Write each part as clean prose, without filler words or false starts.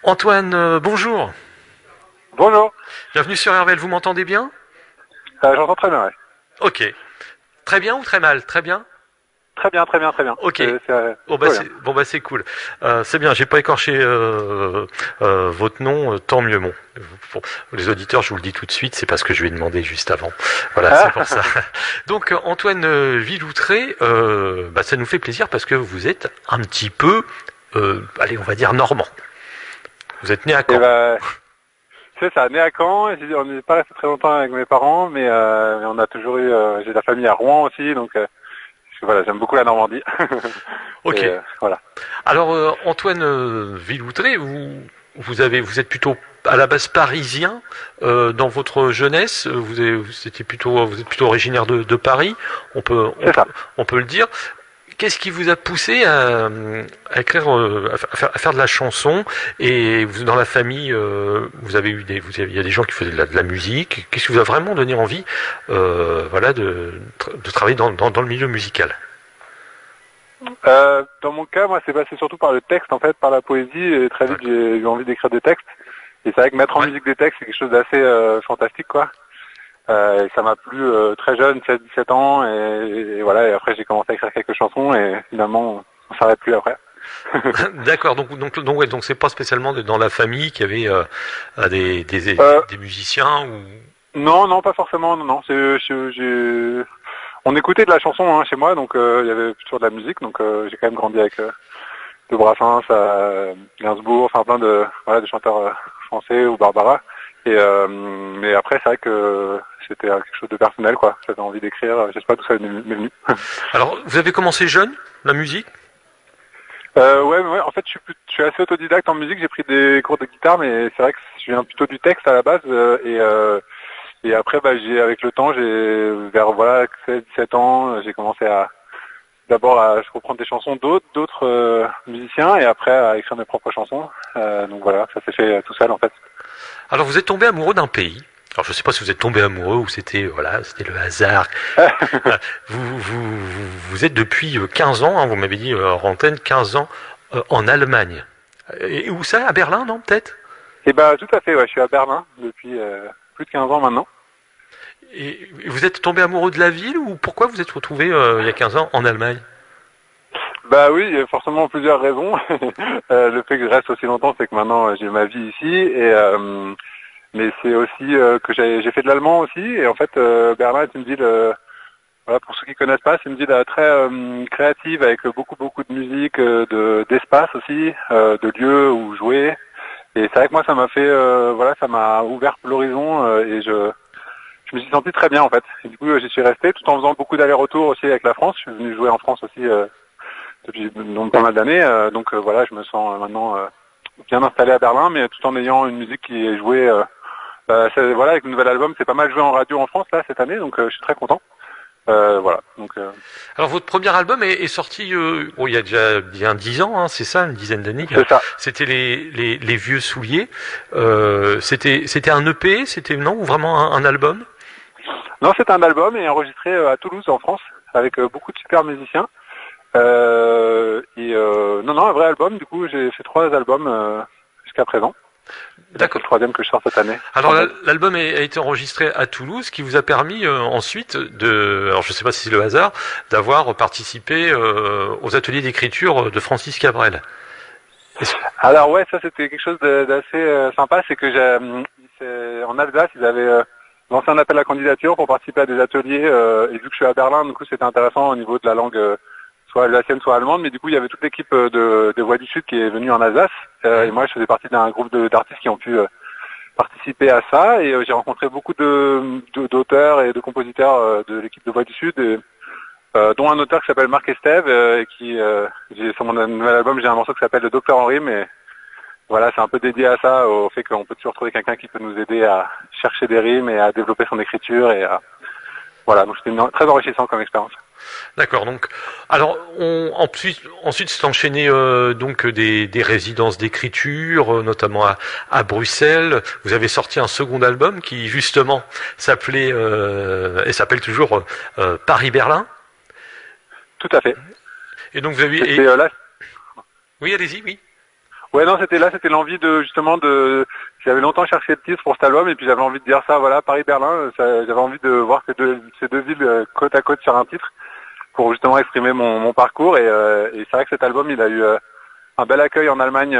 Antoine, bonjour. Bonjour. Bienvenue sur RVL, vous m'entendez bien? J'entends très bien, ouais. Ok. Très bien ou très mal? Très bien? Très bien, très bien, très bien. Ok. Bon Tout bah va bien. c'est cool. C'est bien, j'ai pas écorché votre nom, tant mieux. Bon, pour les auditeurs, je vous le dis tout de suite, c'est parce que je lui ai demandé juste avant. Voilà, c'est pour ça. Ah, Donc Antoine Villoutré, ça nous fait plaisir parce que vous êtes un petit peu, allez, on va dire normand. Vous êtes né à et Caen. bah, c'est ça, né à Caen, on n'est pas resté très longtemps avec mes parents, mais on a toujours eu, j'ai de la famille à Rouen aussi, donc voilà, j'aime beaucoup la Normandie. Ok. Voilà. Alors Antoine Villoutré, vous êtes plutôt à la base parisien dans votre jeunesse. Vous êtes plutôt originaire de Paris. On peut, on C'est peut, ça. on peut le dire. Qu'est-ce qui vous a poussé à écrire, à faire de la chanson? Et vous, dans la famille, vous avez eu il y a des gens qui faisaient de la musique. Qu'est-ce qui vous a vraiment donné envie, voilà, de travailler dans le milieu musical? Dans mon cas, moi, c'est passé surtout par le texte, en fait, par la poésie, et très vite, D'accord. j'ai eu envie d'écrire des textes. Et c'est vrai que mettre en Ouais. musique des textes, c'est quelque chose d'assez fantastique, quoi. Et ça m'a plu très jeune, 16-17 ans, et voilà, et après j'ai commencé à écrire quelques chansons, et finalement, on s'arrête plus après. D'accord, ouais, donc c'est pas spécialement dans la famille qu'il y avait Euh, des musiciens ou. non, non, pas forcément, non, non. On écoutait de la chanson hein, chez moi, donc il y avait toujours de la musique, donc j'ai quand même grandi avec de Brassens, Gainsbourg, enfin plein de voilà de chanteurs français ou Barbara. Mais après, c'est vrai que c'était quelque chose de personnel, quoi. J'avais envie d'écrire, je sais pas d'où ça m'est venu. Alors, vous avez commencé jeune la musique? Ouais, en fait, je suis assez autodidacte en musique. J'ai pris des cours de guitare, mais c'est vrai que je viens plutôt du texte à la base. Et après, bah, avec le temps, vers voilà 16-17 ans, j'ai commencé d'abord à reprendre des chansons d'autres musiciens, et après à écrire mes propres chansons. Donc voilà, ça s'est fait tout seul en fait. Alors, vous êtes tombé amoureux d'un pays. Alors, je sais pas si vous êtes tombé amoureux ou c'était voilà, c'était le hasard. Vous êtes depuis 15 ans, hein, vous m'avez dit en antenne, 15 ans en Allemagne. Et où ça? À Berlin, non, peut-être? Et bah tout à fait, ouais, je suis à Berlin depuis plus de 15 ans maintenant. Et vous êtes tombé amoureux de la ville ou pourquoi vous êtes retrouvé il y a 15 ans en Allemagne? Bah oui, il y a forcément plusieurs raisons. Le fait que je reste aussi longtemps, c'est que maintenant j'ai ma vie ici, mais c'est aussi que j'ai fait de l'allemand aussi. Et en fait, Berlin est une ville, voilà, pour ceux qui connaissent pas, c'est une ville très créative avec beaucoup de musique, d'espace aussi, de lieux où jouer. Et c'est vrai que moi, ça m'a fait, voilà, ça m'a ouvert l'horizon et je me suis senti très bien en fait. Et du coup, j'y suis resté tout en faisant beaucoup d'allers-retours aussi avec la France. Je suis venu jouer en France aussi depuis donc, pas mal d'années. Donc voilà, je me sens maintenant bien installé à Berlin, mais tout en ayant une musique qui est jouée. Voilà, avec le nouvel album, c'est pas mal joué en radio en France là cette année, donc je suis très content. Voilà. Donc Alors votre premier album est sorti il y a déjà bien 10 ans, hein, c'est ça, une dizaine d'années. c'est ça. C'était les vieux souliers. C'était un EP, c'était non ou vraiment un album? Non, c'est un album et enregistré à Toulouse en France avec beaucoup de super musiciens. Non, non, un vrai album. Du coup, j'ai fait 3 albums jusqu'à présent. Et là, c'est D'accord. le troisième que je sors cette année. Alors En mai. l'album a été enregistré à Toulouse, qui vous a permis ensuite alors je ne sais pas si c'est le hasard, d'avoir participé aux ateliers d'écriture de Francis Cabrel. Alors ouais, ça c'était quelque chose d'assez sympa, c'est que en Alsace, ils avaient lancé un appel à candidature pour participer à des ateliers, et vu que je suis à Berlin, du coup c'était intéressant au niveau de la langue, soit alsacienne, soit allemande, mais du coup il y avait toute l'équipe de Voix du Sud qui est venue en Alsace, et moi je faisais partie d'un groupe d'artistes qui ont pu participer à ça, et j'ai rencontré beaucoup d'auteurs et de compositeurs de l'équipe de Voix du Sud, dont un auteur qui s'appelle Marc Estève, et sur mon nouvel album, j'ai un morceau qui s'appelle Le Docteur Henri, mais voilà, c'est un peu dédié à ça, au fait qu'on peut toujours trouver quelqu'un qui peut nous aider à chercher des rimes et à développer son écriture, voilà, donc c'était très enrichissant comme expérience. D'accord. Donc, alors, ensuite s'est enchaîné donc des résidences d'écriture, notamment à Bruxelles. Vous avez sorti un second album qui justement s'appelait et s'appelle toujours Paris-Berlin. Tout à fait. Et donc vous avez C'était là. oui, allez-y, oui. Ouais, non, c'était l'envie de justement de. J'avais longtemps cherché le titre pour cet album et puis j'avais envie de dire ça. Voilà, Paris-Berlin. J'avais envie de voir ces deux villes côte à côte sur un titre pour justement exprimer mon parcours et c'est vrai que cet album il a eu un bel accueil en Allemagne.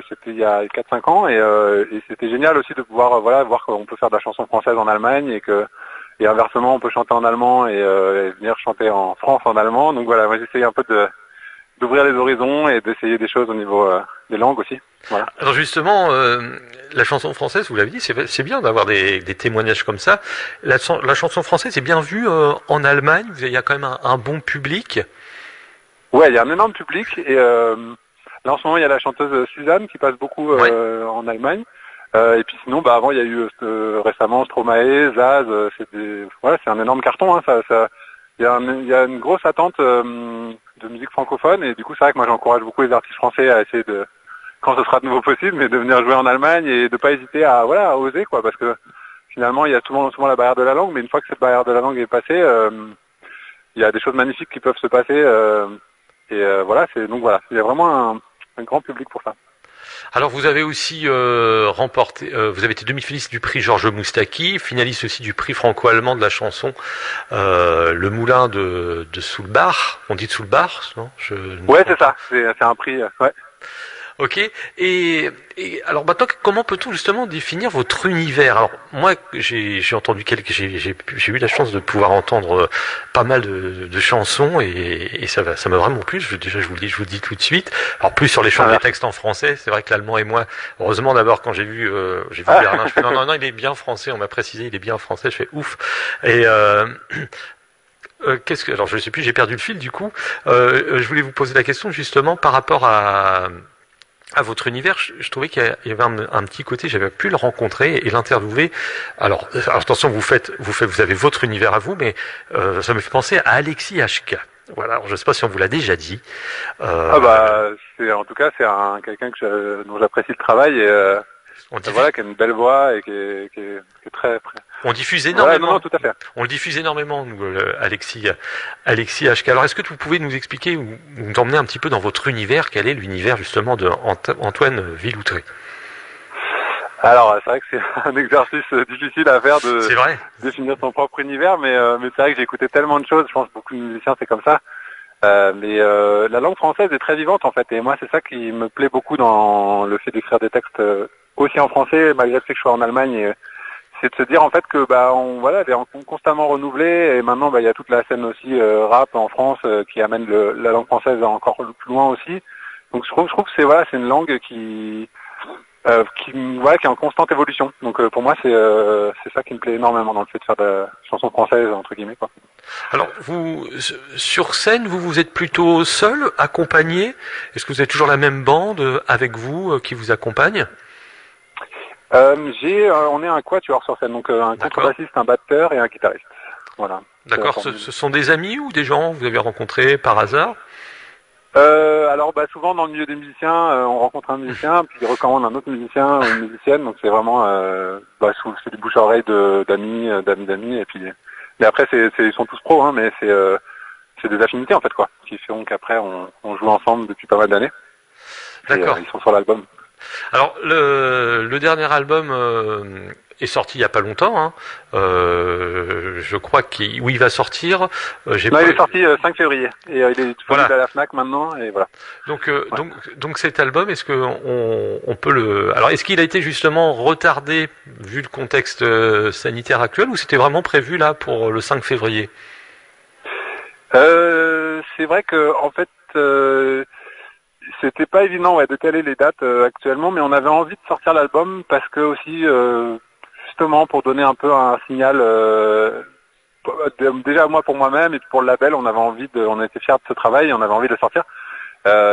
C'était il y a 4-5 ans et c'était génial aussi de pouvoir voilà voir qu'on peut faire de la chanson française en Allemagne et inversement on peut chanter en allemand et venir chanter en France en allemand. Donc voilà, moi j'essaye un peu d'ouvrir les horizons et d'essayer des choses au niveau des langues aussi. Voilà. Alors justement, la chanson française, vous l'avez dit, c'est bien d'avoir des témoignages comme ça. La chanson française est bien vue en Allemagne. Il y a quand même un bon public. Ouais, il y a un énorme public et là en ce moment il y a la chanteuse Suzanne qui passe beaucoup en Allemagne. Et puis sinon, bah avant il y a eu récemment Stromae, Zaz. C'est un énorme carton. Hein, il y a une grosse attente de musique francophone et du coup c'est vrai que moi j'encourage beaucoup les artistes français à essayer de, quand ce sera de nouveau possible, mais de venir jouer en Allemagne et de pas hésiter à oser quoi, parce que finalement il y a souvent la barrière de la langue, mais une fois que cette barrière de la langue est passée, il y a des choses magnifiques qui peuvent se passer donc voilà, il y a vraiment un grand public pour ça. Alors vous avez aussi remporté, vous avez été demi-finaliste du prix Georges Moustaki, finaliste aussi du prix franco-allemand de la chanson, le Moulin de Soulbar. On dit de Soulbar, non? Ouais, c'est ça. C'est un prix. Ouais. Ok. Et alors maintenant, comment peut-on justement définir votre univers? Alors moi, j'ai entendu j'ai eu la chance de pouvoir entendre pas mal de chansons et ça m'a vraiment plu. Déjà, je vous le dis tout de suite. Alors plus sur les chants des textes en français, c'est vrai que l'allemand et moi, heureusement d'abord quand j'ai vu Berlin, je fais non, il est bien français. On m'a précisé, il est bien français. Je fais ouf. Et alors je sais plus, j'ai perdu le fil du coup. Je voulais vous poser la question justement par rapport à votre univers. Je trouvais qu'il y avait un petit côté, j'avais pu le rencontrer et l'interviewer. Alors attention, vous avez votre univers à vous, mais ça me fait penser à Alexis HK. Voilà, alors je ne sais pas si on vous l'a déjà dit. En tout cas, c'est quelqu'un dont j'apprécie le travail et qui a une belle voix et qui est très. On diffuse énormément. Ouais, non, tout à fait. On le diffuse énormément, nous, Alexis HK. Alors, est-ce que vous pouvez nous expliquer ou nous emmener un petit peu dans votre univers? Quel est l'univers justement de Antoine Villoutré? Alors, c'est vrai que c'est un exercice difficile à faire de définir son propre univers, mais c'est vrai que j'ai écouté tellement de choses. Je pense que beaucoup de musiciens c'est comme ça. Mais la langue française est très vivante en fait, et moi c'est ça qui me plaît beaucoup dans le fait d'écrire des textes aussi en français, malgré le fait que je sois en Allemagne. C'est de se dire en fait que elle est constamment renouvelée et maintenant il y a toute la scène aussi rap en France qui amène la langue française encore plus loin aussi. Donc je trouve que c'est une langue qui est en constante évolution. Donc pour moi c'est ça qui me plaît énormément dans le fait de faire de la chanson française entre guillemets quoi. Alors vous sur scène vous êtes plutôt seul, accompagné? Est-ce que vous avez toujours la même bande avec vous qui vous accompagne? On est un quatuor sur scène, donc un contrebassiste, un batteur et un guitariste. Voilà. D'accord. Ce sont des amis ou des gens que vous avez rencontrés par hasard? Alors souvent dans le milieu des musiciens, on rencontre un musicien, puis il recommande un autre musicien ou une musicienne, donc c'est vraiment c'est du bouche à oreille d'amis, et puis mais après ils sont tous pros, hein, mais c'est des affinités en fait quoi, qui font qu'après on joue ensemble depuis pas mal d'années. D'accord. Ils sont sur l'album. Alors le dernier album est sorti il y a pas longtemps, hein. Je crois il va sortir. Il est sorti 5 février et il est disponible à la Fnac maintenant et voilà. Donc cet album, est-ce que on peut le alors est-ce qu'il a été justement retardé vu le contexte sanitaire actuel ou c'était vraiment prévu là pour le 5 février? C'est vrai que en fait c'était pas évident de caler les dates actuellement, mais on avait envie de sortir l'album parce que aussi justement pour donner un peu un signal déjà moi pour moi-même et puis pour le label, on était fiers de ce travail et on avait envie de le sortir.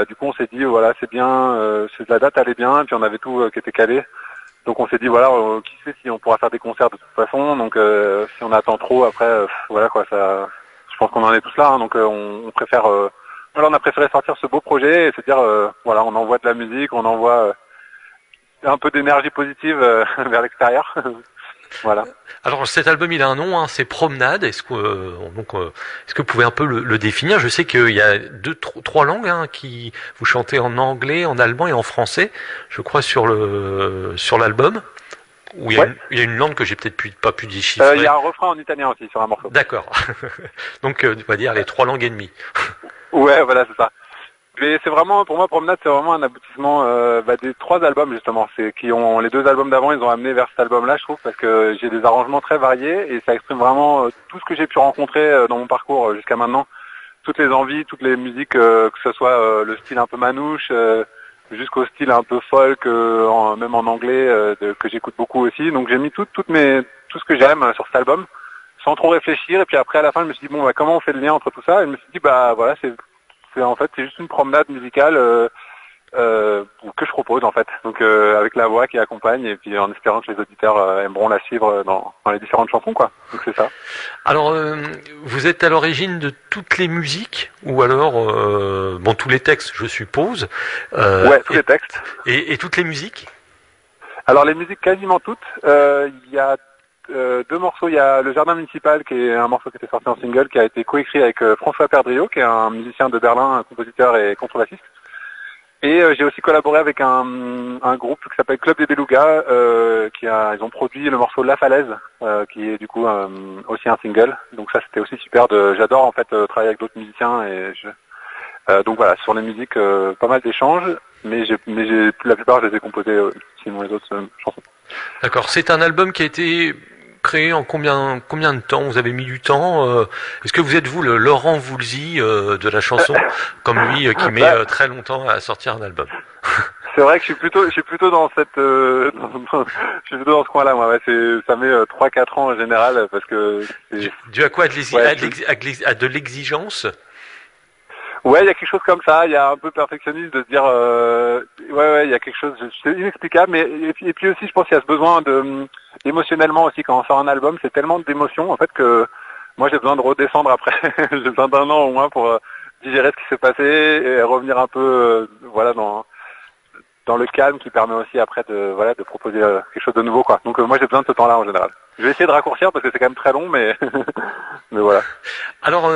Du coup on s'est dit c'est bien, la date allait bien et puis on avait tout qui était calé. Donc on s'est dit qui sait si on pourra faire des concerts de toute façon. Donc si on attend trop après ça, je pense qu'on en est tous là, hein, donc on préfère on a préféré sortir ce beau projet et se dire on envoie de la musique, on envoie un peu d'énergie positive vers l'extérieur. Voilà. Alors cet album il a un nom, hein, c'est Promenade. Est-ce que vous pouvez un peu le définir? Je sais qu'il y a trois langues hein, qui vous chantez en anglais, en allemand et en français. Je crois sur l'album où Ouais. il y a une langue que j'ai peut-être pas pu Il y déchiffrer. a un refrain en italien aussi sur un morceau. D'accord. Donc on va dire les trois langues et demie. Ouais, voilà, c'est ça. Mais c'est vraiment, pour moi, Promenade, c'est vraiment un aboutissement des 3 albums justement. C'est qui ont les 2 albums d'avant, ils ont amené vers cet album-là, je trouve, parce que j'ai des arrangements très variés et ça exprime vraiment tout ce que j'ai pu rencontrer dans mon parcours jusqu'à maintenant. Toutes les envies, toutes les musiques, que ce soit le style un peu manouche, jusqu'au style un peu folk, même en anglais, que j'écoute beaucoup aussi. Donc j'ai mis tout ce que j'aime sur cet album, sans trop réfléchir. Et puis après, à la fin, je me suis dit bon, bah, comment on fait le lien entre tout ça? Et je me suis dit bah voilà, en fait c'est juste une promenade musicale que je propose en fait. Donc avec la voix qui accompagne et puis en espérant que les auditeurs aimeront la suivre dans les différentes chansons quoi. Donc c'est ça. Alors vous êtes à l'origine de toutes les musiques ou alors tous les textes je suppose. Ouais, tous les textes. Et toutes les musiques. Alors les musiques quasiment toutes. Il y a 2 morceaux. Il y a Le Jardin Municipal qui est un morceau qui était sorti en single qui a été coécrit avec François Perdriau qui est un musicien de Berlin, un compositeur et contrebassiste. Et j'ai aussi collaboré avec un groupe qui s'appelle Club des Belugas ils ont produit le morceau La Falaise qui est du coup aussi un single. Donc ça c'était aussi super. J'adore en fait travailler avec d'autres musiciens donc voilà, sur les musiques pas mal d'échanges, mais la plupart je les ai composés sinon les autres chansons. D'accord. C'est un album qui a été créé en combien de temps? Vous avez mis du temps? Est-ce que vous êtes vous le Laurent Voulzy de la chanson, comme lui qui met très longtemps à sortir un album? C'est vrai que je suis plutôt dans cette, je suis plutôt dans ce coin-là, moi. Ouais, ça met 3-4 ans en général parce que. Dû à quoi? À de l'exigence? Ouais, il y a quelque chose comme ça. Il y a un peu perfectionniste de se dire, ouais, il y a quelque chose, c'est inexplicable. Mais et puis aussi, je pense qu'il y a ce besoin émotionnellement aussi quand on sort un album, c'est tellement d'émotions en fait que moi j'ai besoin de redescendre après. J'ai besoin d'un an au moins pour digérer ce qui s'est passé et revenir un peu, dans le calme qui permet aussi après de proposer quelque chose de nouveau quoi. Donc moi j'ai besoin de ce temps-là en général. Je vais essayer de raccourcir parce que c'est quand même très long, mais mais voilà. Alors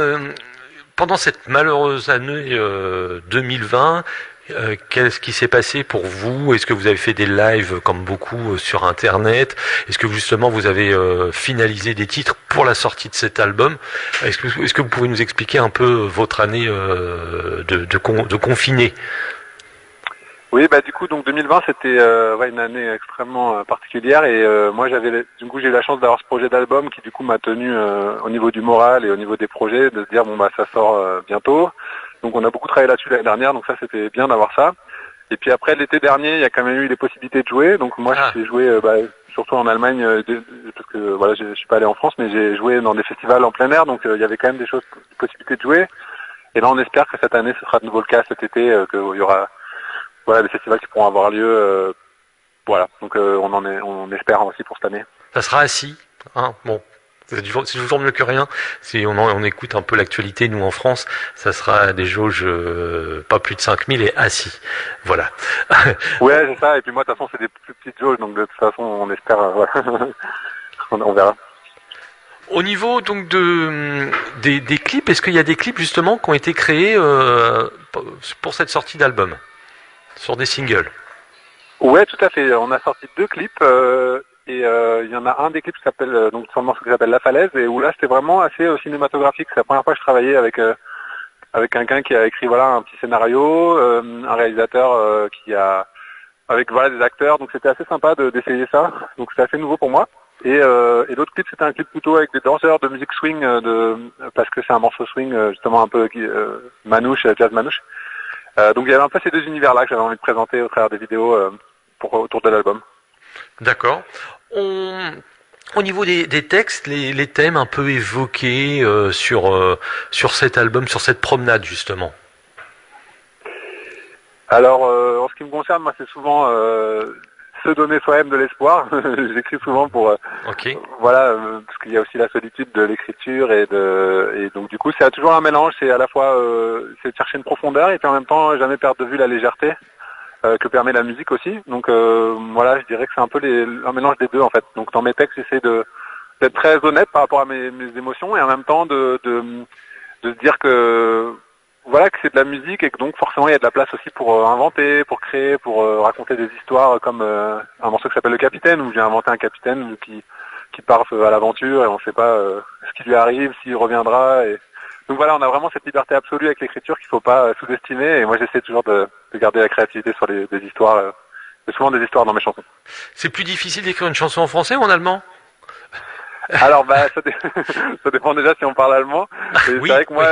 pendant cette malheureuse année 2020, qu'est-ce qui s'est passé pour vous? Est-ce que vous avez fait des lives comme beaucoup sur Internet? Est-ce que justement vous avez finalisé des titres pour la sortie de cet album? Est-ce que vous pouvez nous expliquer un peu votre année de confiné? Oui, bah du coup donc 2020 c'était une année extrêmement particulière et moi j'ai eu la chance d'avoir ce projet d'album qui du coup m'a tenu au niveau du moral et au niveau des projets de se dire bon bah ça sort bientôt. Donc on a beaucoup travaillé là-dessus l'année dernière, donc ça c'était bien d'avoir ça. Et puis après l'été dernier, il y a quand même eu les possibilités de jouer. Donc moi j'ai joué surtout en Allemagne parce que voilà, je suis pas allé en France, mais j'ai joué dans des festivals en plein air, donc il y avait quand même des possibilités de jouer. Et là on espère que cette année ce sera de nouveau le cas cet été, qu'il y aura des festivals qui pourront avoir lieu. Voilà, donc on espère aussi pour cette année. Ça sera assis, hein, bon. C'est toujours mieux que rien. Si on écoute un peu l'actualité, nous en France, ça sera des jauges pas plus de 5000 et assis. Voilà. Ouais, c'est ça. Et puis moi, de toute façon, c'est des plus petites jauges, donc de toute façon, on espère. On verra. Au niveau donc des clips, est-ce qu'il y a des clips justement qui ont été créés pour cette sortie d'album, sur des singles? Ouais, tout à fait. On a sorti 2 clips. Et il y en a un des clips qui s'appelle donc sur le morceau qui s'appelle La Falaise et où là c'était vraiment assez cinématographique. C'est la première fois que je travaillais avec quelqu'un qui a écrit un petit scénario, un réalisateur qui a avec des acteurs. Donc c'était assez sympa d'essayer ça. Donc c'était assez nouveau pour moi. Et l'autre clip c'était un clip plutôt avec des danseurs de musique swing parce que c'est un morceau swing justement un peu manouche, jazz manouche. Donc il y avait un peu ces 2 univers là que j'avais envie de présenter au travers des vidéos autour de l'album. D'accord. Au niveau des textes, les thèmes un peu évoqués sur cet album, sur cette promenade justement. Alors en ce qui me concerne, moi c'est souvent se donner soi-même de l'espoir. J'écris souvent pour parce qu'il y a aussi la solitude de l'écriture et donc du coup c'est toujours un mélange. C'est à la fois c'est de chercher une profondeur et puis en même temps jamais perdre de vue la légèreté. que permet la musique aussi. Donc voilà, je dirais que c'est un peu un mélange des deux en fait. Donc dans mes textes, j'essaie d'être très honnête par rapport à mes émotions et en même temps de se dire que voilà que c'est de la musique et que donc forcément il y a de la place aussi pour inventer, pour créer, pour raconter des histoires comme un morceau qui s'appelle Le Capitaine où j'ai inventé un capitaine qui part à l'aventure et on ne sait pas ce qui lui arrive, s'il reviendra. Et donc voilà, on a vraiment cette liberté absolue avec l'écriture qu'il ne faut pas sous-estimer. Et moi, j'essaie toujours de garder la créativité sur des histoires, souvent des histoires dans mes chansons. C'est plus difficile d'écrire une chanson en français ou en allemand? Alors, ça dépend déjà si on parle allemand. Et Oui, c'est vrai que moi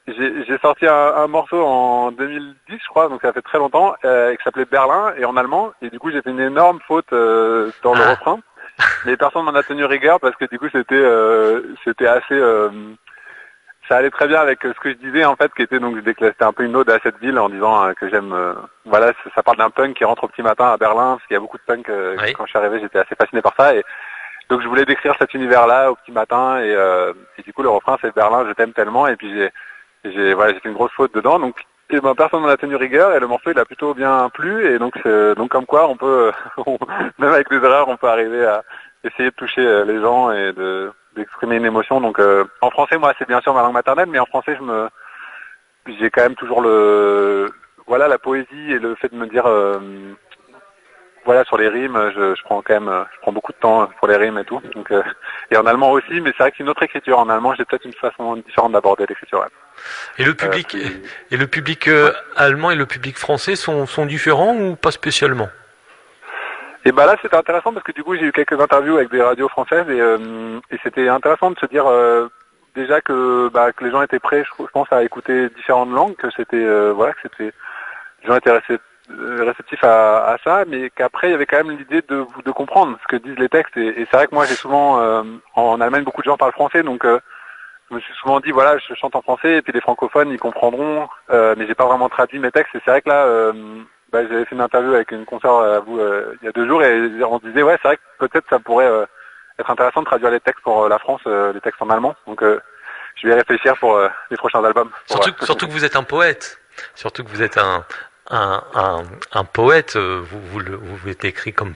j'ai sorti un morceau en 2010, je crois, donc ça fait très longtemps, qui s'appelait Berlin et en allemand. Et du coup, j'ai fait une énorme faute dans le refrain. Mais personne m'en a tenu rigueur parce que du coup, c'était assez ça allait très bien avec ce que je disais en fait, qui était donc c'était un peu une ode à cette ville en disant que j'aime. Voilà, ça parle d'un punk qui rentre au petit matin à Berlin, parce qu'il y a beaucoup de punk. Oui. Quand je suis arrivé, j'étais assez fasciné par ça, et donc je voulais décrire cet univers-là au petit matin, et du coup le refrain c'est Berlin, je t'aime tellement, et puis j'ai fait une grosse faute dedans, donc personne m'en a tenu rigueur, et le morceau il a plutôt bien plu, et donc comme quoi on peut même avec des erreurs on peut arriver à essayer de toucher les gens et d'exprimer une émotion. Donc en français, moi, c'est bien sûr ma langue maternelle, mais en français, j'ai quand même toujours la poésie et le fait de me dire, sur les rimes, je prends beaucoup de temps pour les rimes et tout. Donc et en allemand aussi, mais c'est vrai que c'est une autre écriture. En allemand, j'ai peut-être une façon différente d'aborder l'écriture. Ouais. Et le public allemand et le public français sont différents ou pas spécialement? Et là c'était intéressant parce que du coup j'ai eu quelques interviews avec des radios françaises et c'était intéressant de se dire déjà que les gens étaient prêts, je pense, à écouter différentes langues, que les gens étaient réceptifs à ça, mais qu'après il y avait quand même l'idée de comprendre ce que disent les textes. Et c'est vrai que moi j'ai souvent en Allemagne beaucoup de gens parlent français, donc je me suis souvent dit je chante en français et puis les francophones ils comprendront, mais j'ai pas vraiment traduit mes textes. Et c'est vrai que là j'avais fait une interview avec une consoeur à vous il y a 2 jours et on se disait c'est vrai que peut-être ça pourrait être intéressant de traduire les textes pour la France, les textes en allemand. Donc je vais y réfléchir pour les prochains albums. Surtout que vous êtes un poète. Surtout que vous êtes un poète. Vous êtes écrit comme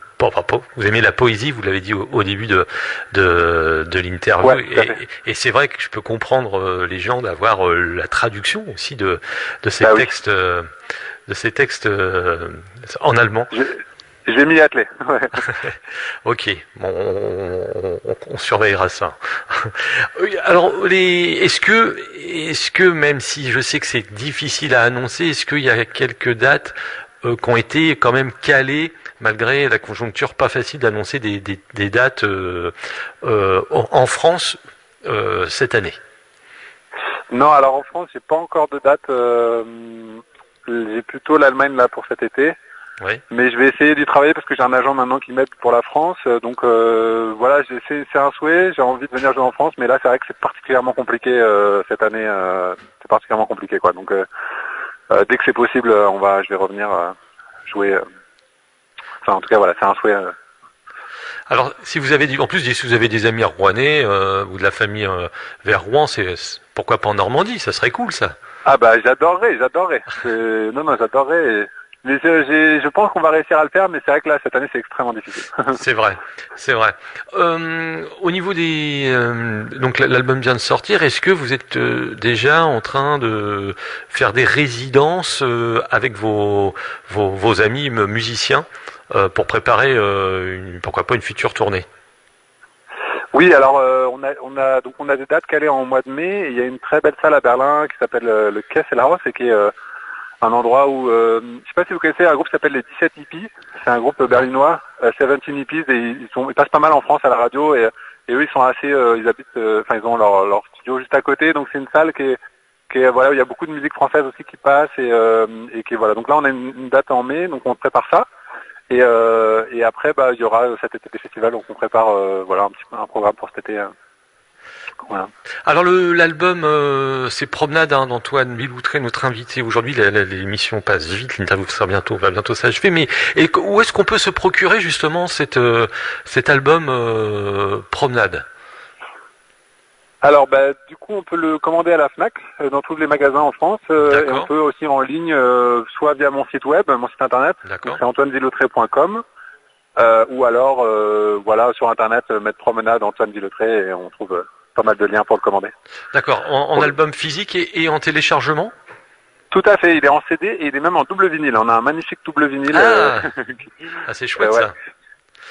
vous aimez la poésie. Vous l'avez dit au début de l'interview. Ouais, et c'est vrai que je peux comprendre les gens d'avoir la traduction aussi de ces textes. De ces textes en allemand. Je vais m'y atteler. Ouais. Ok, bon, on surveillera ça. Alors, est-ce que même si je sais que c'est difficile à annoncer, est-ce qu'il y a quelques dates qui ont été quand même calées malgré la conjoncture pas facile d'annoncer des dates en France cette année? Non, alors en France, j'ai pas encore de date. J'ai plutôt l'Allemagne là pour cet été. Oui. Mais je vais essayer d'y travailler parce que j'ai un agent maintenant qui m'aide pour la France. Donc c'est un souhait. J'ai envie de venir jouer en France, mais là c'est vrai que c'est particulièrement compliqué cette année. C'est particulièrement compliqué quoi. Donc dès que c'est possible, je vais revenir jouer. En tout cas c'est un souhait. Alors si vous avez si vous avez des amis rouennais ou de la famille vers Rouen, pourquoi pas en Normandie? Ça serait cool ça. Ah j'adorerais. Non, j'adorerais. Mais je pense qu'on va réussir à le faire, mais c'est vrai que là, cette année, c'est extrêmement difficile. C'est vrai. Au niveau donc l'album vient de sortir, est-ce que vous êtes déjà en train de faire des résidences avec vos amis musiciens pour préparer pourquoi pas une future tournée? Oui, alors on a des dates calées en mois de mai. Et il y a une très belle salle à Berlin qui s'appelle le Kesselhaus et qui est un endroit où, je sais pas si vous connaissez un groupe qui s'appelle les 17 Hippies. C'est un groupe berlinois, 17 Hippies, et ils passent pas mal en France à la radio et eux ils sont assez, ils habitent, ils ont leur studio juste à côté. Donc c'est une salle qui est où il y a beaucoup de musique française aussi qui passe et qui voilà. Donc là on a une date en mai, donc on prépare ça. Et après il y aura cet été des festivals, donc on prépare un programme pour cet été. Voilà. Alors l'album c'est Promenade d'Antoine Biloutré, notre invité aujourd'hui. L'émission passe vite, l'interview va bientôt s'achever. Mais où est-ce qu'on peut se procurer justement cet album Promenade? Alors, du coup, on peut le commander à la Fnac, dans tous les magasins en France, et on peut aussi en ligne, soit via mon site web, mon site internet, donc c'est antoinevillautré.com, ou alors, sur internet, mettre promenade Antoine Villautré, et on trouve pas mal de liens pour le commander. D'accord, en album physique et en téléchargement? Tout à fait, il est en CD et il est même en double vinyle. On a un magnifique double vinyle. C'est chouette ça.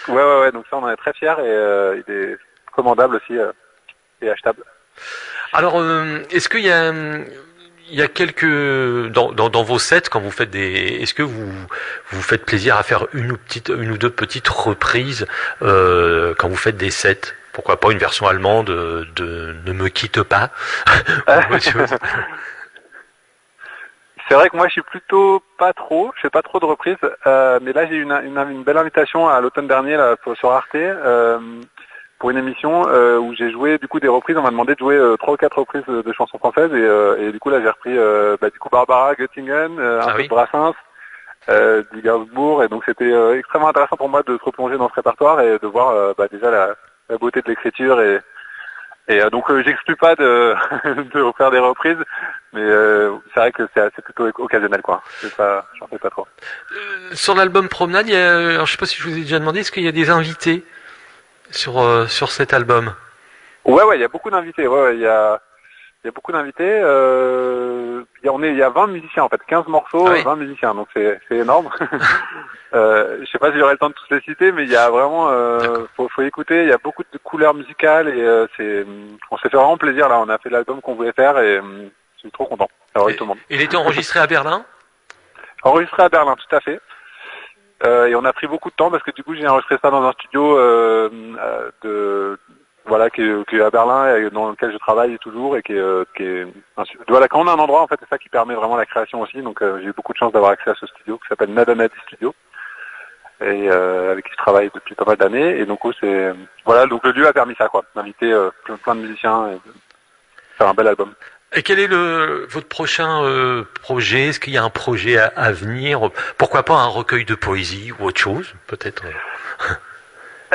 Ouais, donc ça on en est très fiers et il est commandable aussi et achetable. Alors, est-ce qu'il y a quelques dans vos sets quand vous faites est-ce que vous faites plaisir à faire une ou deux petites reprises quand vous faites des sets? Pourquoi pas une version allemande de Ne me quitte pas? C'est vrai que moi je suis plutôt pas trop, je fais pas trop de reprises, mais là j'ai eu une belle invitation à l'automne dernier là, sur Arte pour une émission où j'ai joué du coup des reprises. On m'a demandé de jouer 3 ou 4 reprises de chansons françaises et du coup là j'ai repris du coup Barbara, Göttingen, un peu de Brassens, du Gainsbourg, et donc c'était extrêmement intéressant pour moi de se replonger dans ce répertoire et de voir déjà la beauté de l'écriture et donc j'exclus pas de refaire des reprises, mais c'est vrai que c'est plutôt occasionnel quoi. J'en fais pas trop. Sur l'album Promenade, alors, je sais pas si je vous ai déjà demandé, est-ce qu'il y a des invités sur cet album? Ouais, il y a beaucoup d'invités. Ouais, il y a beaucoup d'invités. Il y a 20 musiciens en fait, 15 morceaux, 20 musiciens, donc c'est énorme. Je sais pas si j'aurai le temps de tous les citer, mais il y a vraiment, faut écouter. Il y a beaucoup de couleurs musicales et on s'est fait vraiment plaisir là. On a fait l'album qu'on voulait faire et je suis trop content. Alors, tout le monde. Il était enregistré à Berlin? Enregistré à Berlin, tout à fait. Et on a pris beaucoup de temps parce que du coup j'ai enregistré ça dans un studio qui est à Berlin et dans lequel je travaille toujours et qui est quand on a un endroit en fait c'est ça qui permet vraiment la création aussi. Donc j'ai eu beaucoup de chance d'avoir accès à ce studio qui s'appelle Nadanadi Studio et avec qui je travaille depuis pas mal d'années, et donc donc le lieu a permis ça quoi, d'inviter plein de musiciens et de faire un bel album. Et quel est votre prochain projet? Est-ce qu'il y a un projet à venir? Pourquoi pas un recueil de poésie ou autre chose, peut-être?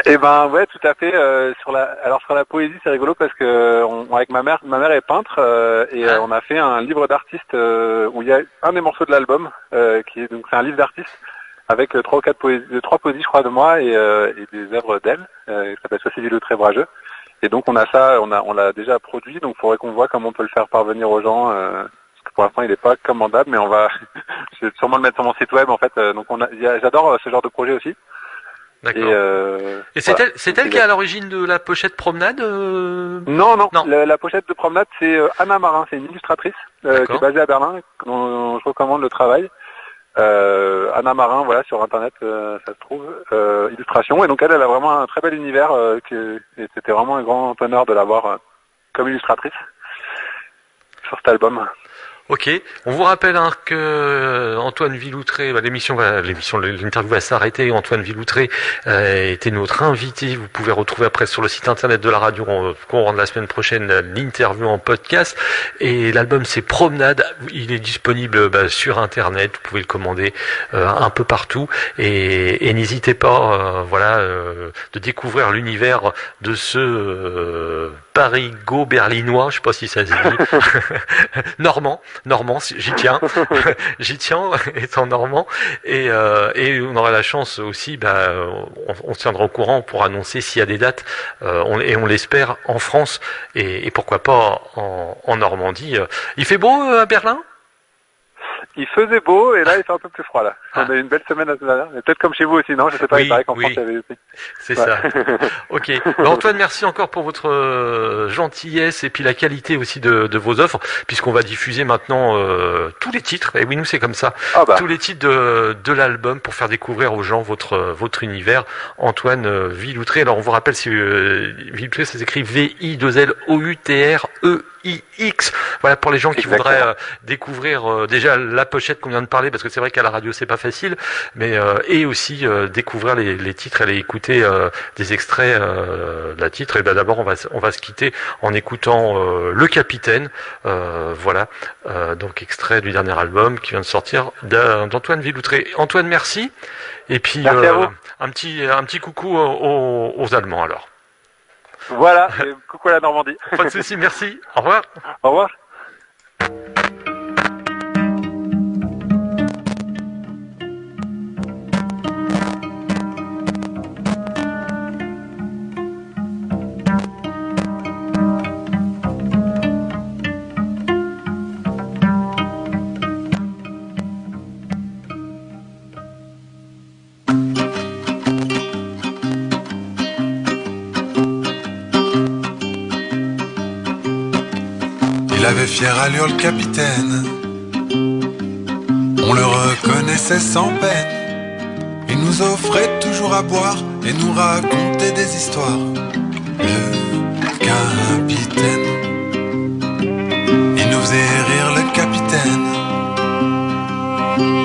Eh ben ouais, tout à fait. Sur la poésie, c'est rigolo parce que avec ma mère est peintre on a fait un livre d'artistes où il y a un des morceaux de l'album donc c'est un livre d'artistes avec 3 ou 4 3 poésies je crois de moi et des œuvres d'elle qui s'appelle Sophie Villautré-Brageux. Et donc on a ça, on l'a déjà produit, donc il faudrait qu'on voit comment on peut le faire parvenir aux gens. Parce que pour l'instant il n'est pas commandable, mais je vais sûrement le mettre sur mon site web en fait. Donc j'adore ce genre de projet aussi. D'accord. Et c'est elle qui est à l'origine de la pochette Promenade Non. La pochette de Promenade c'est Anna Marin, c'est une illustratrice qui est basée à Berlin, dont je recommande le travail. Anna Marin, voilà, sur internet ça se trouve, illustration, et donc elle a vraiment un très bel univers et c'était vraiment un grand honneur de l'avoir comme illustratrice sur cet album. Ok, on vous rappelle que Antoine Villautré, l'interview va s'arrêter. Antoine Villautré était notre invité. Vous pouvez retrouver après sur le site internet de la radio courant de la semaine prochaine l'interview en podcast. Et l'album c'est Promenade. Il est disponible sur internet. Vous pouvez le commander un peu partout. Et n'hésitez pas, de découvrir l'univers de ce parigo-berlinois. Je sais pas si ça se dit. Normand, j'y tiens, étant normand, et on aura la chance aussi, on se tiendra au courant pour annoncer s'il y a des dates, et on l'espère en France, et pourquoi pas en Normandie. Il fait beau à Berlin? Il faisait beau et là il fait un peu plus froid là. On a eu une belle semaine la semaine dernière. Mais peut-être comme chez vous aussi, non? Je sais pas, il paraît qu'en France il y avait aussi. C'est ça. Ok. Antoine, merci encore pour votre gentillesse et puis la qualité aussi de vos offres, puisqu'on va diffuser maintenant tous les titres. Et oui, nous c'est comme ça. Tous les titres de l'album pour faire découvrir aux gens votre univers. Antoine Villautré. Alors on vous rappelle, si Villautré ça s'écrit VILOUTREIX. Voilà, pour les gens qui voudraient découvrir déjà la pochette qu'on vient de parler, parce que c'est vrai qu'à la radio c'est pas facile, mais et aussi découvrir les titres, aller écouter des extraits de la titre. Et d'abord on va se quitter en écoutant Le Capitaine, donc extrait du dernier album qui vient de sortir d'Antoine Villautré. Antoine, merci. Et puis un petit coucou aux Allemands alors. Voilà, et coucou à la Normandie. Pas de souci, merci. Au revoir. Au revoir. Il avait fière allure le capitaine, on le reconnaissait sans peine. Il nous offrait toujours à boire et nous racontait des histoires. Le capitaine, il nous faisait rire le capitaine.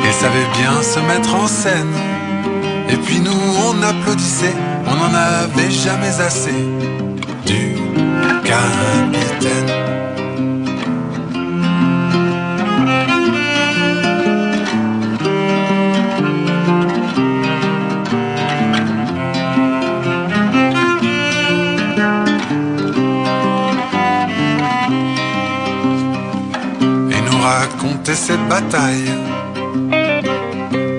Il savait bien se mettre en scène. Et puis nous on applaudissait, on n'en avait jamais assez du capitaine. Raconter ses batailles,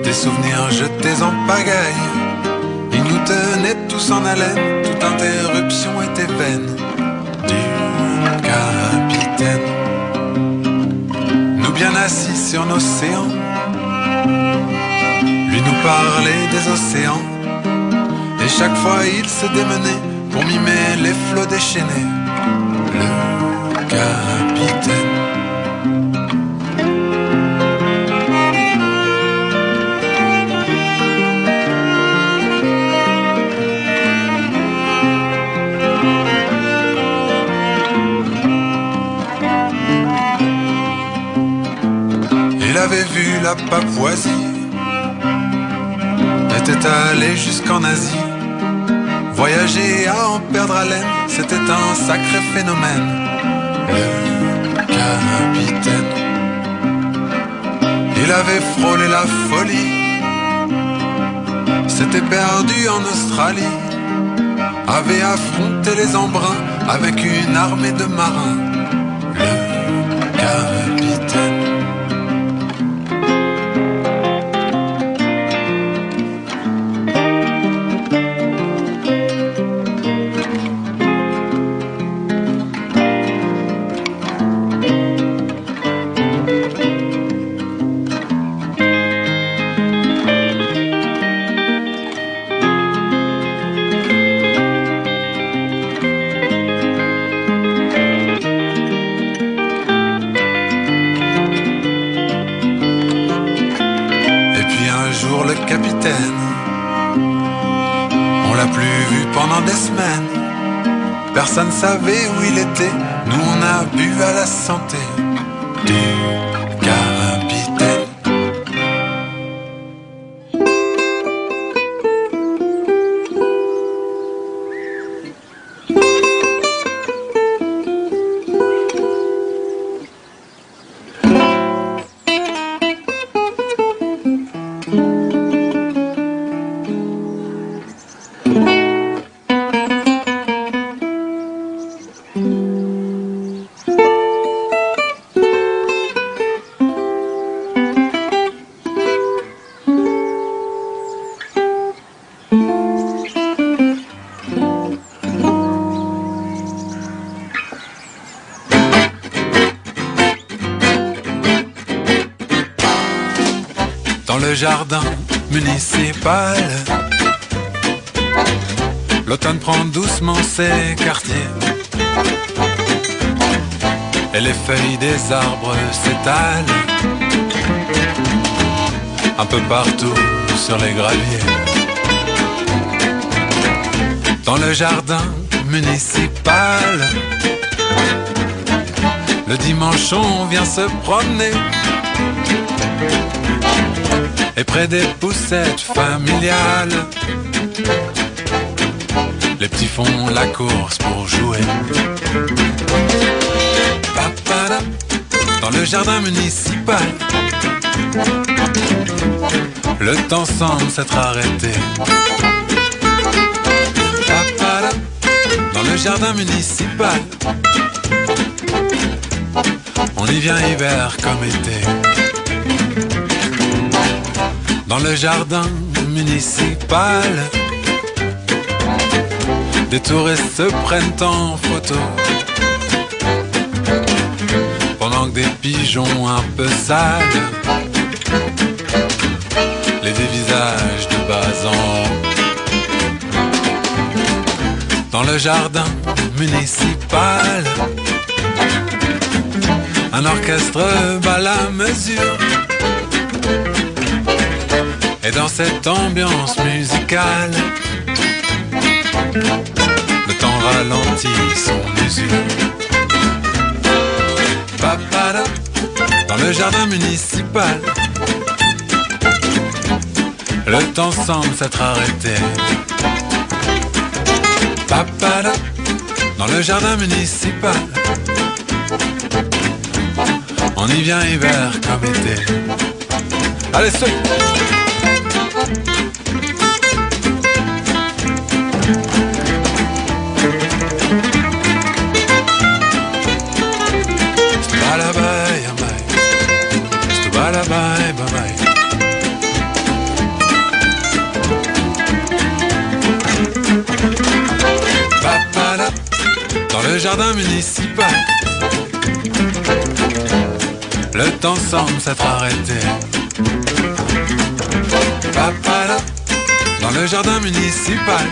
des souvenirs jetés en pagaille. Il nous tenait tous en haleine, toute interruption était vaine du capitaine. Nous bien assis sur l'océan, lui nous parlait des océans. Et chaque fois il se démenait pour mimer les flots déchaînés. Le capitaine. Il avait vu la Papouasie, était allé jusqu'en Asie. Voyager à en perdre haleine, c'était un sacré phénomène. Le capitaine, il avait frôlé la folie, s'était perdu en Australie, avait affronté les embruns avec une armée de marins. Le capitaine. Le capitaine, on l'a plus vu pendant des semaines. Personne savait où il était. Nous on a bu à la santé du capitaine. Dans le jardin municipal, l'automne prend doucement ses quartiers et les feuilles des arbres s'étalent un peu partout sur les graviers. Dans le jardin municipal, le dimanche on vient se promener. Et près des poussettes familiales, les petits font la course pour jouer. Dans le jardin municipal, le temps semble s'être arrêté. Dans le jardin municipal. On y vient hiver comme été. Dans le jardin municipal, des touristes se prennent en photo, pendant que des pigeons un peu sales les dévisages de bas en haut. Dans le jardin municipal, un orchestre bat la mesure. Et dans cette ambiance musicale, le temps ralentit son usure. Papada, dans le jardin municipal, le temps semble s'être arrêté. Papada, dans le jardin municipal, on y vient hiver comme été. Allez, saute! Dans le jardin municipal, le temps semble s'être arrêté. Papala, dans le jardin municipal,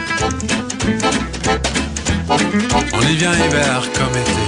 on y vient hiver comme été.